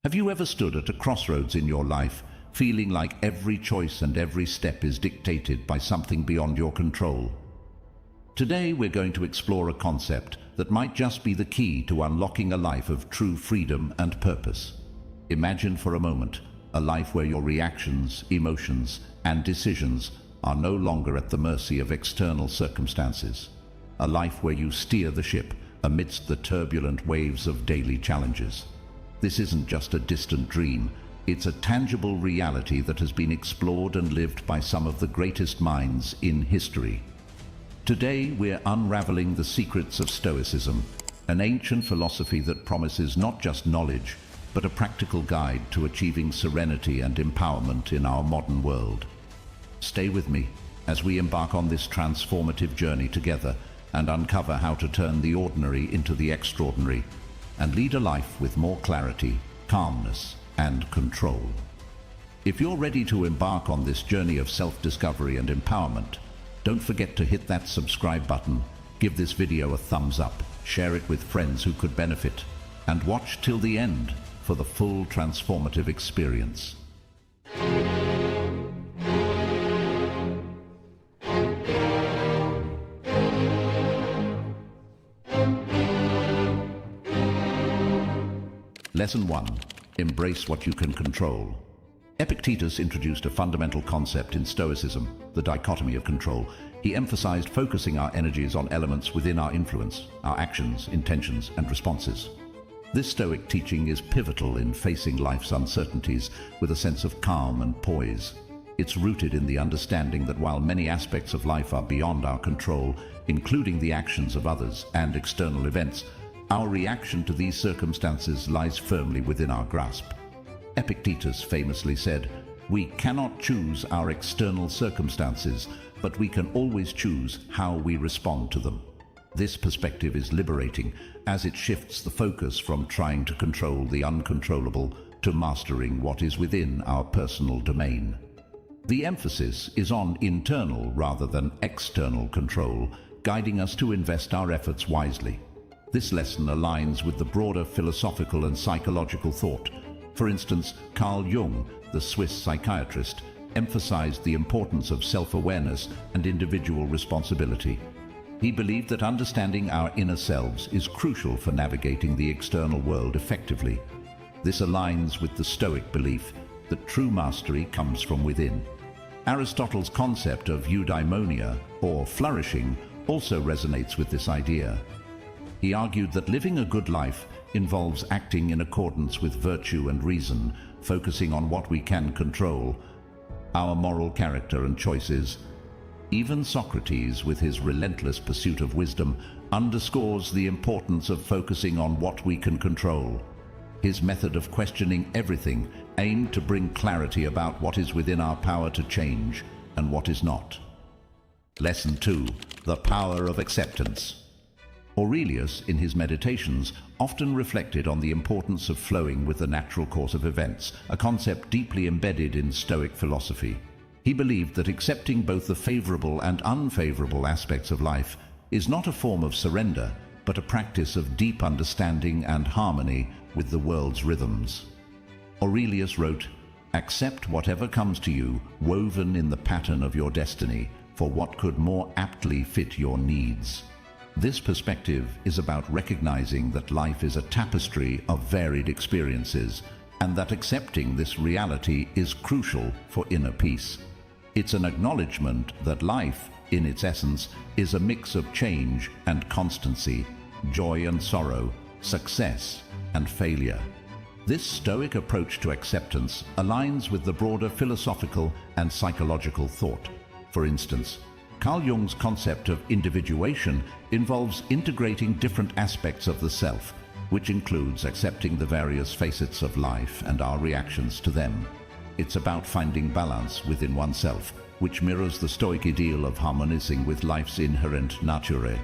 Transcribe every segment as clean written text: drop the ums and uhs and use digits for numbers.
Have you ever stood at a crossroads in your life, feeling like every choice and every step is dictated by something beyond your control? Today we're going to explore a concept that might just be the key to unlocking a life of true freedom and purpose. Imagine for a moment a life where your reactions, emotions, and decisions are no longer at the mercy of external circumstances. A life where you steer the ship amidst the turbulent waves of daily challenges. This isn't just a distant dream, it's a tangible reality that has been explored and lived by some of the greatest minds in history. Today we're unraveling the secrets of Stoicism, an ancient philosophy that promises not just knowledge, but a practical guide to achieving serenity and empowerment in our modern world. Stay with me as we embark on this transformative journey together and uncover how to turn the ordinary into the extraordinary and lead a life with more clarity, calmness, and control. If you're ready to embark on this journey of self-discovery and empowerment, don't forget to hit that subscribe button, give this video a thumbs up, share it with friends who could benefit, and watch till the end for the full transformative experience. Lesson 1. Embrace what you can control. Epictetus introduced a fundamental concept in Stoicism, the dichotomy of control. He emphasized focusing our energies on elements within our influence, our actions, intentions, and responses. This Stoic teaching is pivotal in facing life's uncertainties with a sense of calm and poise. It's rooted in the understanding that while many aspects of life are beyond our control, including the actions of others and external events, our reaction to these circumstances lies firmly within our grasp. Epictetus famously said, "We cannot choose our external circumstances, but we can always choose how we respond to them." This perspective is liberating as it shifts the focus from trying to control the uncontrollable to mastering what is within our personal domain. The emphasis is on internal rather than external control, guiding us to invest our efforts wisely. This lesson aligns with the broader philosophical and psychological thought. For instance, Carl Jung, the Swiss psychiatrist, emphasized the importance of self-awareness and individual responsibility. He believed that understanding our inner selves is crucial for navigating the external world effectively. This aligns with the Stoic belief that true mastery comes from within. Aristotle's concept of eudaimonia, or flourishing, also resonates with this idea. He argued that living a good life involves acting in accordance with virtue and reason, focusing on what we can control, our moral character and choices. Even Socrates, with his relentless pursuit of wisdom, underscores the importance of focusing on what we can control. His method of questioning everything aimed to bring clarity about what is within our power to change and what is not. Lesson 2. The power of acceptance. Aurelius, in his meditations, often reflected on the importance of flowing with the natural course of events, a concept deeply embedded in Stoic philosophy. He believed that accepting both the favorable and unfavorable aspects of life is not a form of surrender, but a practice of deep understanding and harmony with the world's rhythms. Aurelius wrote, "Accept whatever comes to you, woven in the pattern of your destiny, for what could more aptly fit your needs." This perspective is about recognizing that life is a tapestry of varied experiences, and that accepting this reality is crucial for inner peace. It's an acknowledgement that life, in its essence, is a mix of change and constancy, joy and sorrow, success and failure. This Stoic approach to acceptance aligns with the broader philosophical and psychological thought. For instance, Carl Jung's concept of individuation involves integrating different aspects of the self, which includes accepting the various facets of life and our reactions to them. It's about finding balance within oneself, which mirrors the Stoic ideal of harmonizing with life's inherent nature.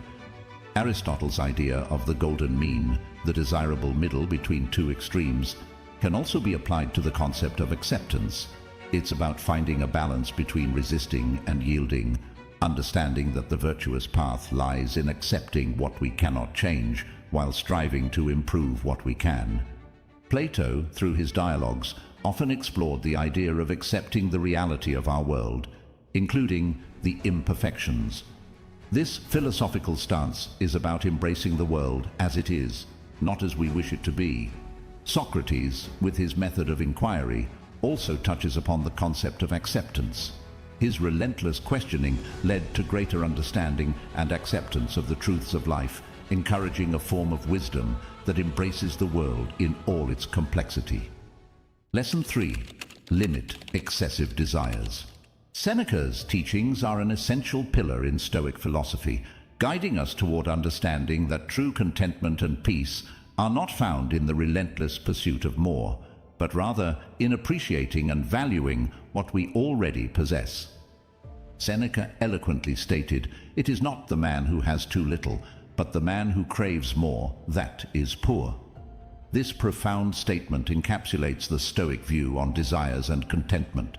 Aristotle's idea of the golden mean, the desirable middle between two extremes, can also be applied to the concept of acceptance. It's about finding a balance between resisting and yielding, understanding that the virtuous path lies in accepting what we cannot change while striving to improve what we can. Plato, through his dialogues, often explored the idea of accepting the reality of our world, including the imperfections. This philosophical stance is about embracing the world as it is, not as we wish it to be. Socrates, with his method of inquiry, also touches upon the concept of acceptance. His relentless questioning led to greater understanding and acceptance of the truths of life, encouraging a form of wisdom that embraces the world in all its complexity. Lesson 3. Limit excessive desires. Seneca's teachings are an essential pillar in Stoic philosophy, guiding us toward understanding that true contentment and peace are not found in the relentless pursuit of more, but rather in appreciating and valuing what we already possess. Seneca eloquently stated, "It is not the man who has too little, but the man who craves more, that is poor." This profound statement encapsulates the Stoic view on desires and contentment.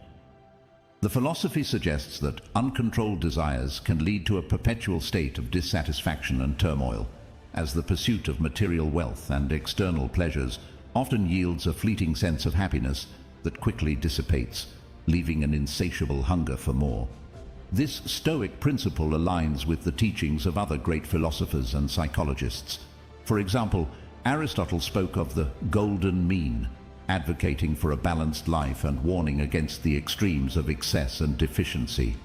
The philosophy suggests that uncontrolled desires can lead to a perpetual state of dissatisfaction and turmoil, as the pursuit of material wealth and external pleasures often yields a fleeting sense of happiness that quickly dissipates, leaving an insatiable hunger for more. This Stoic principle aligns with the teachings of other great philosophers and psychologists. For example, Aristotle spoke of the golden mean, advocating for a balanced life and warning against the extremes of excess and deficiency.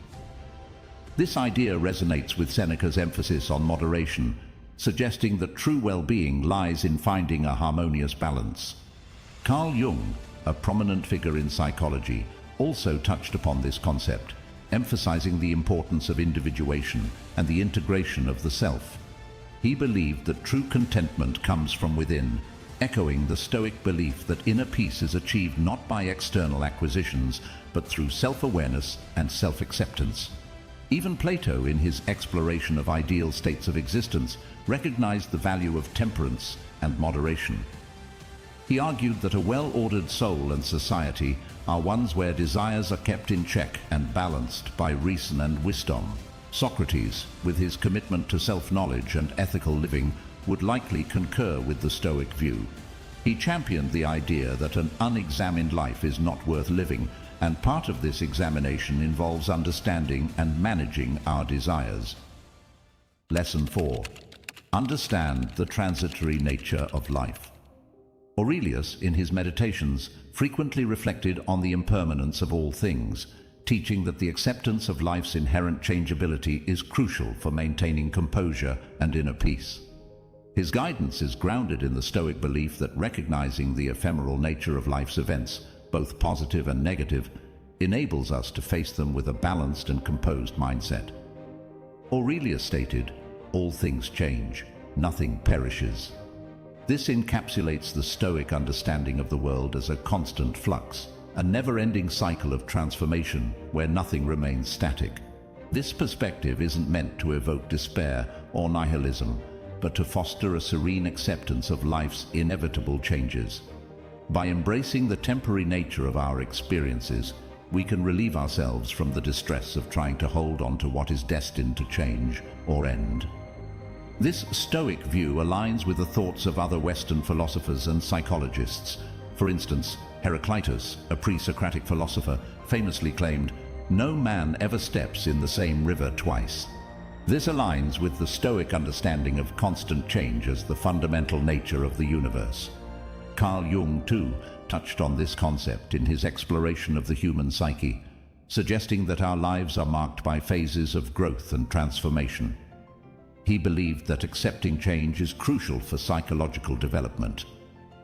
This idea resonates with Seneca's emphasis on moderation, suggesting that true well-being lies in finding a harmonious balance. Carl Jung, a prominent figure in psychology, also touched upon this concept, emphasizing the importance of individuation and the integration of the self. He believed that true contentment comes from within, echoing the Stoic belief that inner peace is achieved not by external acquisitions, but through self-awareness and self-acceptance. Even Plato, in his exploration of ideal states of existence, recognized the value of temperance and moderation. He argued that a well-ordered soul and society are ones where desires are kept in check and balanced by reason and wisdom. Socrates, with his commitment to self-knowledge and ethical living, would likely concur with the Stoic view. He championed the idea that an unexamined life is not worth living, and part of this examination involves understanding and managing our desires. Lesson 4. Understand the transitory nature of life. Aurelius, in his Meditations, frequently reflected on the impermanence of all things, teaching that the acceptance of life's inherent changeability is crucial for maintaining composure and inner peace. His guidance is grounded in the Stoic belief that recognizing the ephemeral nature of life's events, both positive and negative, enables us to face them with a balanced and composed mindset. Aurelius stated, "All things change, nothing perishes." This encapsulates the Stoic understanding of the world as a constant flux, a never-ending cycle of transformation where nothing remains static. This perspective isn't meant to evoke despair or nihilism, but to foster a serene acceptance of life's inevitable changes. By embracing the temporary nature of our experiences, we can relieve ourselves from the distress of trying to hold on to what is destined to change or end. This Stoic view aligns with the thoughts of other Western philosophers and psychologists. For instance, Heraclitus, a pre-Socratic philosopher, famously claimed, "No man ever steps in the same river twice." This aligns with the Stoic understanding of constant change as the fundamental nature of the universe. Carl Jung, too, touched on this concept in his exploration of the human psyche, suggesting that our lives are marked by phases of growth and transformation. He believed that accepting change is crucial for psychological development.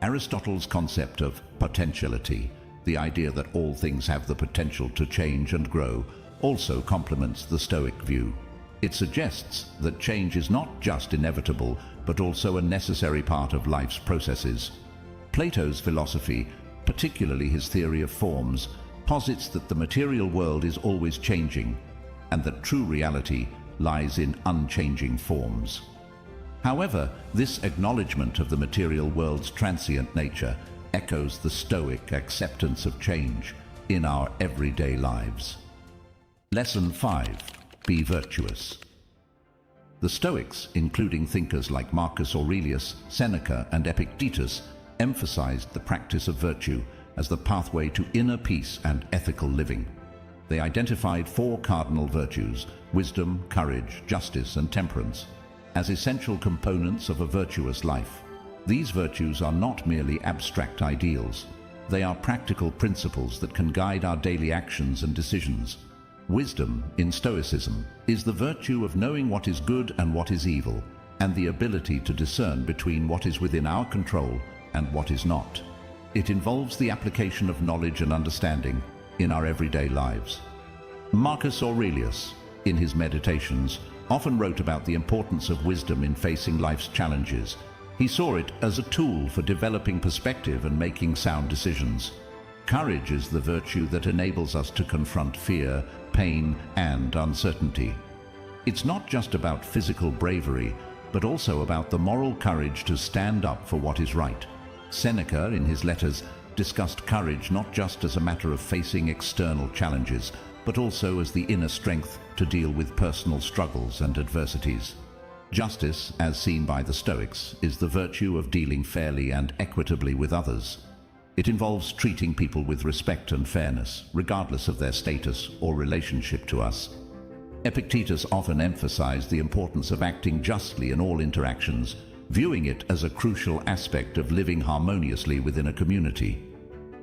Aristotle's concept of potentiality, the idea that all things have the potential to change and grow, also complements the Stoic view. It suggests that change is not just inevitable, but also a necessary part of life's processes. Plato's philosophy, particularly his theory of forms, posits that the material world is always changing, and that true reality lies in unchanging forms. However, this acknowledgement of the material world's transient nature echoes the Stoic acceptance of change in our everyday lives. Lesson 5. Be virtuous. The Stoics, including thinkers like Marcus Aurelius, Seneca, and Epictetus, emphasized the practice of virtue as the pathway to inner peace and ethical living. They identified four cardinal virtues: wisdom, courage, justice, and temperance, as essential components of a virtuous life. These virtues are not merely abstract ideals. They are practical principles that can guide our daily actions and decisions. Wisdom, in Stoicism, is the virtue of knowing what is good and what is evil, and the ability to discern between what is within our control and what is not. It involves the application of knowledge and understanding in our everyday lives. Marcus Aurelius, in his Meditations, often wrote about the importance of wisdom in facing life's challenges. He saw it as a tool for developing perspective and making sound decisions. Courage is the virtue that enables us to confront fear, pain, and uncertainty. It's not just about physical bravery, but also about the moral courage to stand up for what is right. Seneca, in his letters, discussed courage not just as a matter of facing external challenges, but also as the inner strength to deal with personal struggles and adversities. Justice, as seen by the Stoics, is the virtue of dealing fairly and equitably with others. It involves treating people with respect and fairness, regardless of their status or relationship to us. Epictetus often emphasized the importance of acting justly in all interactions, viewing it as a crucial aspect of living harmoniously within a community.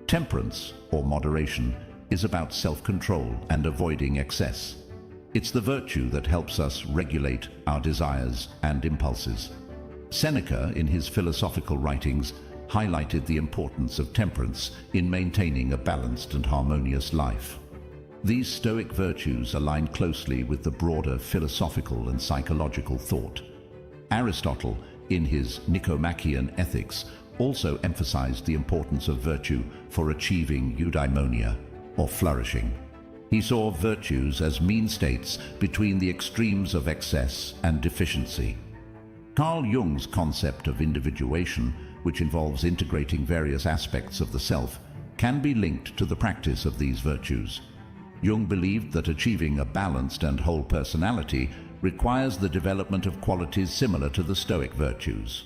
Temperance, or moderation, is about self-control and avoiding excess. It's the virtue that helps us regulate our desires and impulses. Seneca, in his philosophical writings, highlighted the importance of temperance in maintaining a balanced and harmonious life. These Stoic virtues align closely with the broader philosophical and psychological thought. Aristotle, in his Nicomachean Ethics, also emphasized the importance of virtue for achieving eudaimonia, or flourishing. He saw virtues as mean states between the extremes of excess and deficiency. Carl Jung's concept of individuation, which involves integrating various aspects of the self, can be linked to the practice of these virtues. Jung believed that achieving a balanced and whole personality requires the development of qualities similar to the Stoic virtues.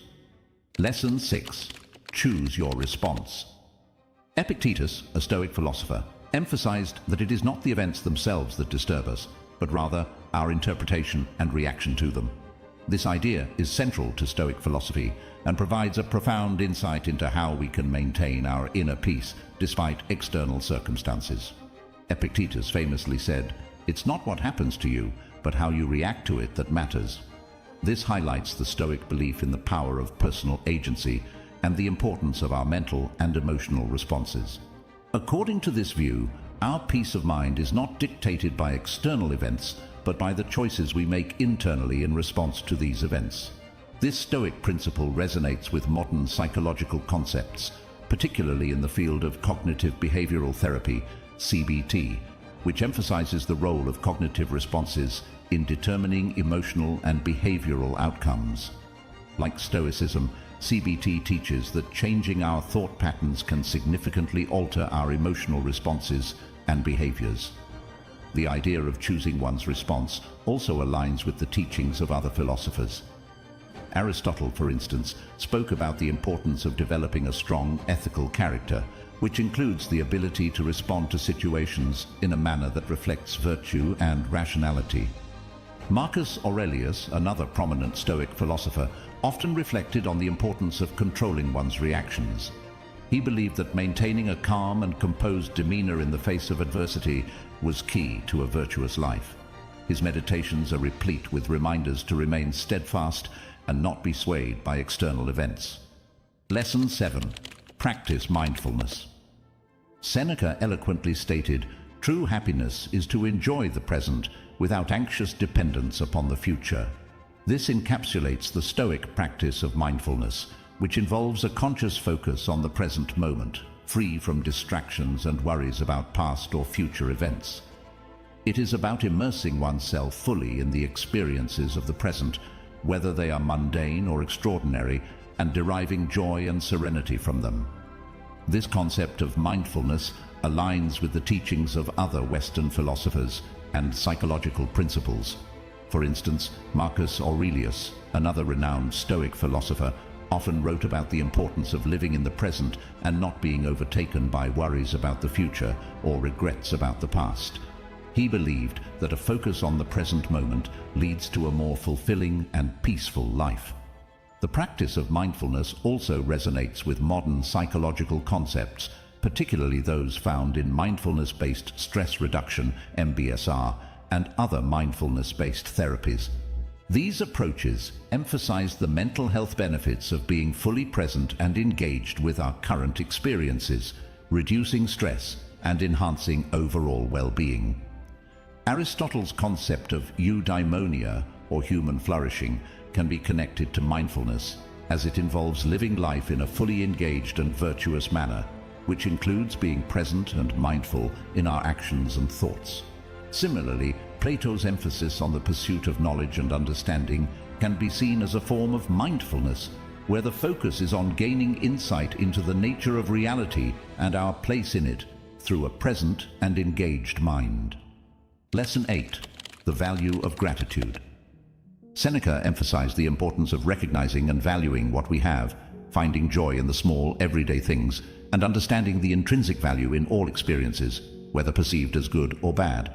Lesson 6. Choose your response. Epictetus, a Stoic philosopher, emphasized that it is not the events themselves that disturb us, but rather our interpretation and reaction to them. This idea is central to Stoic philosophy and provides a profound insight into how we can maintain our inner peace despite external circumstances. Epictetus famously said, "It's not what happens to you, but how you react to it that matters." This highlights the Stoic belief in the power of personal agency and the importance of our mental and emotional responses. According to this view, our peace of mind is not dictated by external events, but by the choices we make internally in response to these events. This Stoic principle resonates with modern psychological concepts, particularly in the field of cognitive behavioral therapy, CBT, which emphasizes the role of cognitive responses in determining emotional and behavioral outcomes. Like Stoicism, CBT teaches that changing our thought patterns can significantly alter our emotional responses and behaviors. The idea of choosing one's response also aligns with the teachings of other philosophers. Aristotle, for instance, spoke about the importance of developing a strong ethical character, which includes the ability to respond to situations in a manner that reflects virtue and rationality. Marcus Aurelius, another prominent Stoic philosopher, often reflected on the importance of controlling one's reactions. He believed that maintaining a calm and composed demeanor in the face of adversity was key to a virtuous life. His meditations are replete with reminders to remain steadfast and not be swayed by external events. Lesson 7. Practice mindfulness. Seneca eloquently stated, "True happiness is to enjoy the present without anxious dependence upon the future." This encapsulates the Stoic practice of mindfulness, which involves a conscious focus on the present moment, free from distractions and worries about past or future events. It is about immersing oneself fully in the experiences of the present, whether they are mundane or extraordinary, and deriving joy and serenity from them. This concept of mindfulness aligns with the teachings of other Western philosophers and psychological principles. For instance, Marcus Aurelius, another renowned Stoic philosopher, often wrote about the importance of living in the present and not being overtaken by worries about the future or regrets about the past. He believed that a focus on the present moment leads to a more fulfilling and peaceful life. The practice of mindfulness also resonates with modern psychological concepts, particularly those found in mindfulness-based stress reduction, MBSR, and other mindfulness-based therapies. These approaches emphasize the mental health benefits of being fully present and engaged with our current experiences, reducing stress and enhancing overall well-being. Aristotle's concept of eudaimonia, or human flourishing, can be connected to mindfulness, as it involves living life in a fully engaged and virtuous manner, which includes being present and mindful in our actions and thoughts. Similarly, Plato's emphasis on the pursuit of knowledge and understanding can be seen as a form of mindfulness, where the focus is on gaining insight into the nature of reality and our place in it through a present and engaged mind. Lesson 8. The value of gratitude. Seneca emphasized the importance of recognizing and valuing what we have, finding joy in the small, everyday things, and understanding the intrinsic value in all experiences, whether perceived as good or bad.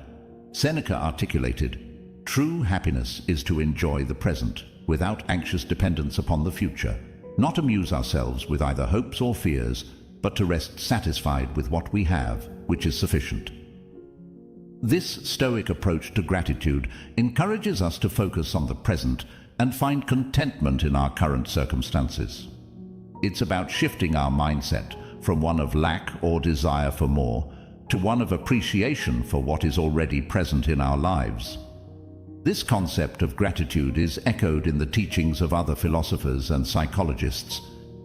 Seneca articulated, "True happiness is to enjoy the present, without anxious dependence upon the future, not amuse ourselves with either hopes or fears, but to rest satisfied with what we have, which is sufficient." This Stoic approach to gratitude encourages us to focus on the present and find contentment in our current circumstances. It's about shifting our mindset from one of lack or desire for more to one of appreciation for what is already present in our lives. This concept of gratitude is echoed in the teachings of other philosophers and psychologists.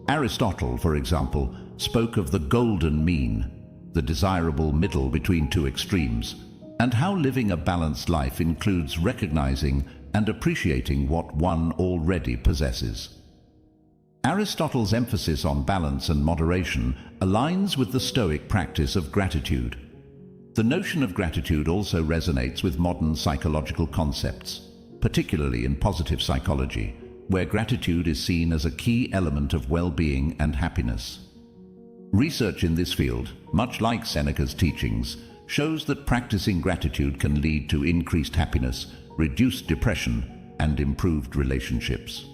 Aristotle, for example, spoke of the golden mean, the desirable middle between two extremes, and how living a balanced life includes recognizing and appreciating what one already possesses. Aristotle's emphasis on balance and moderation aligns with the Stoic practice of gratitude. The notion of gratitude also resonates with modern psychological concepts, particularly in positive psychology, where gratitude is seen as a key element of well-being and happiness. Research in this field, much like Seneca's teachings, shows that practicing gratitude can lead to increased happiness, reduced depression, and improved relationships.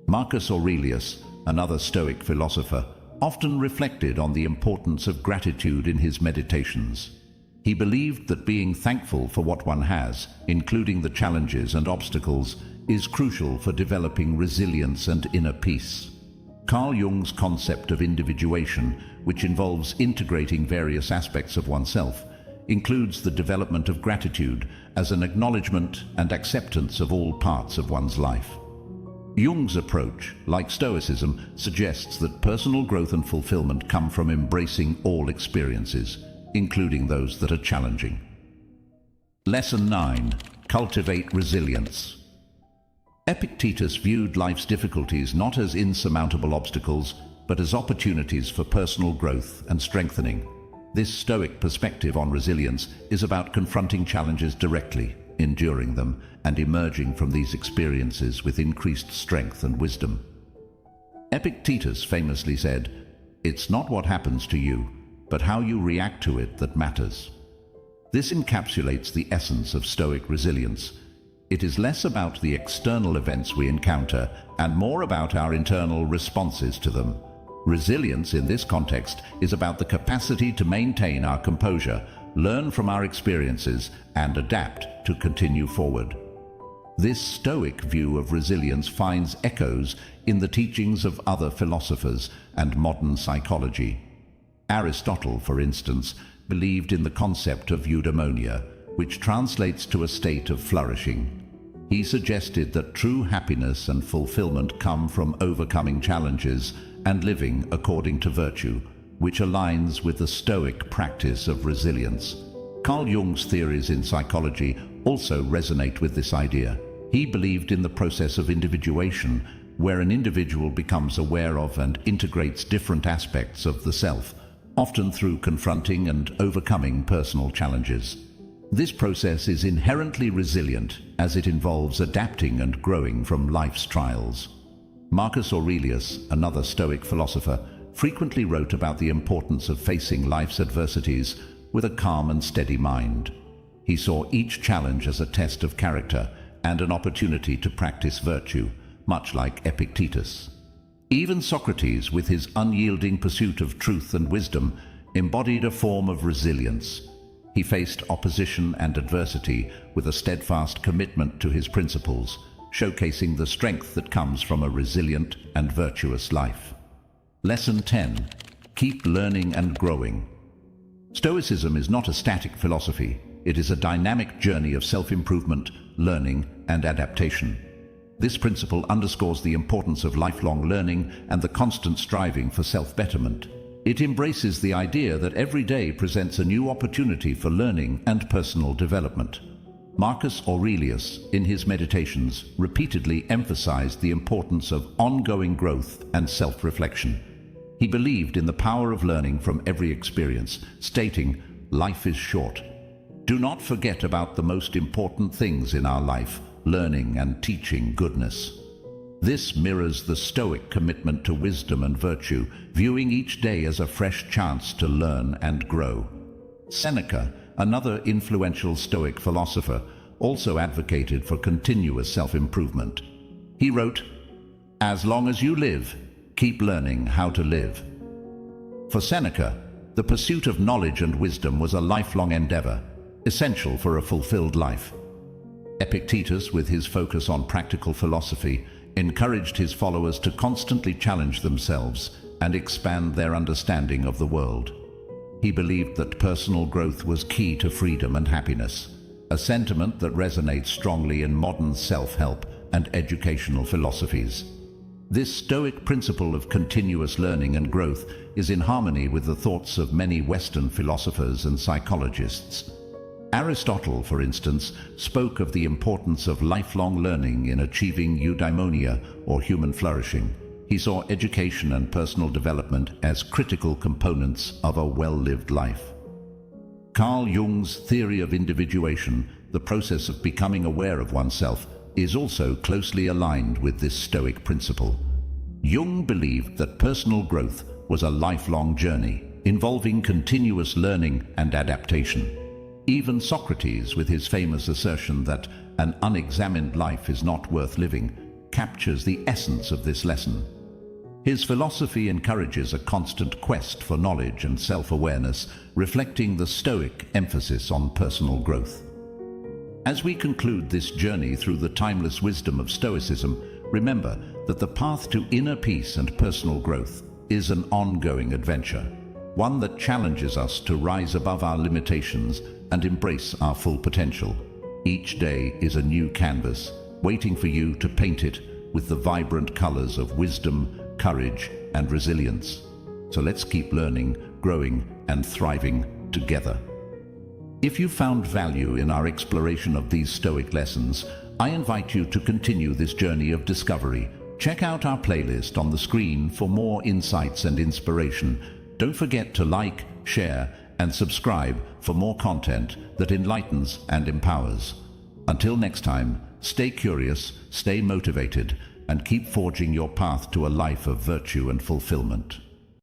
Marcus Aurelius, another Stoic philosopher, often reflected on the importance of gratitude in his meditations. He believed that being thankful for what one has, including the challenges and obstacles, is crucial for developing resilience and inner peace. Carl Jung's concept of individuation, which involves integrating various aspects of oneself, includes the development of gratitude as an acknowledgement and acceptance of all parts of one's life. Jung's approach, like Stoicism, suggests that personal growth and fulfillment come from embracing all experiences, including those that are challenging. Lesson 9. Cultivate resilience. Epictetus viewed life's difficulties not as insurmountable obstacles, but as opportunities for personal growth and strengthening. This Stoic perspective on resilience is about confronting challenges directly, enduring them, and emerging from these experiences with increased strength and wisdom. Epictetus famously said, "It's not what happens to you, but how you react to it that matters." This encapsulates the essence of Stoic resilience. It is less about the external events we encounter and more about our internal responses to them. Resilience in this context is about the capacity to maintain our composure, learn from our experiences, and adapt to continue forward. This Stoic view of resilience finds echoes in the teachings of other philosophers and modern psychology. Aristotle, for instance, believed in the concept of eudaimonia, which translates to a state of flourishing. He suggested that true happiness and fulfillment come from overcoming challenges and living according to virtue, which aligns with the Stoic practice of resilience. Carl Jung's theories in psychology also resonate with this idea. He believed in the process of individuation, where an individual becomes aware of and integrates different aspects of the self, often through confronting and overcoming personal challenges. This process is inherently resilient as it involves adapting and growing from life's trials. Marcus Aurelius, another Stoic philosopher, frequently wrote about the importance of facing life's adversities with a calm and steady mind. He saw each challenge as a test of character and an opportunity to practice virtue, much like Epictetus. Even Socrates, with his unyielding pursuit of truth and wisdom, embodied a form of resilience. He faced opposition and adversity with a steadfast commitment to his principles, showcasing the strength that comes from a resilient and virtuous life. Lesson 10. Keep learning and growing. Stoicism is not a static philosophy. It is a dynamic journey of self-improvement, learning, and adaptation. This principle underscores the importance of lifelong learning and the constant striving for self-betterment. It embraces the idea that every day presents a new opportunity for learning and personal development. Marcus Aurelius, in his Meditations, repeatedly emphasized the importance of ongoing growth and self-reflection. He believed in the power of learning from every experience, stating, "Life is short. Do not forget about the most important things in our life, learning and teaching goodness." This mirrors the Stoic commitment to wisdom and virtue, viewing each day as a fresh chance to learn and grow. Seneca, another influential Stoic philosopher, also advocated for continuous self-improvement. He wrote, "As long as you live, keep learning how to live." For Seneca, the pursuit of knowledge and wisdom was a lifelong endeavor, essential for a fulfilled life. Epictetus, with his focus on practical philosophy, encouraged his followers to constantly challenge themselves and expand their understanding of the world. He believed that personal growth was key to freedom and happiness, a sentiment that resonates strongly in modern self-help and educational philosophies. This Stoic principle of continuous learning and growth is in harmony with the thoughts of many Western philosophers and psychologists. Aristotle, for instance, spoke of the importance of lifelong learning in achieving eudaimonia, or human flourishing. He saw education and personal development as critical components of a well-lived life. Carl Jung's theory of individuation, the process of becoming aware of oneself, is also closely aligned with this Stoic principle. Jung believed that personal growth was a lifelong journey, involving continuous learning and adaptation. Even Socrates, with his famous assertion that an unexamined life is not worth living, captures the essence of this lesson. His philosophy encourages a constant quest for knowledge and self-awareness, reflecting the Stoic emphasis on personal growth. As we conclude this journey through the timeless wisdom of Stoicism, remember that the path to inner peace and personal growth is an ongoing adventure, one that challenges us to rise above our limitations and embrace our full potential. Each day is a new canvas, waiting for you to paint it with the vibrant colors of wisdom, courage, and resilience. So let's keep learning, growing, and thriving together. If you found value in our exploration of these Stoic lessons, I invite you to continue this journey of discovery. Check out our playlist on the screen for more insights and inspiration. Don't forget to like, share, and subscribe for more content that enlightens and empowers. Until next time, stay curious, stay motivated, and keep forging your path to a life of virtue and fulfillment.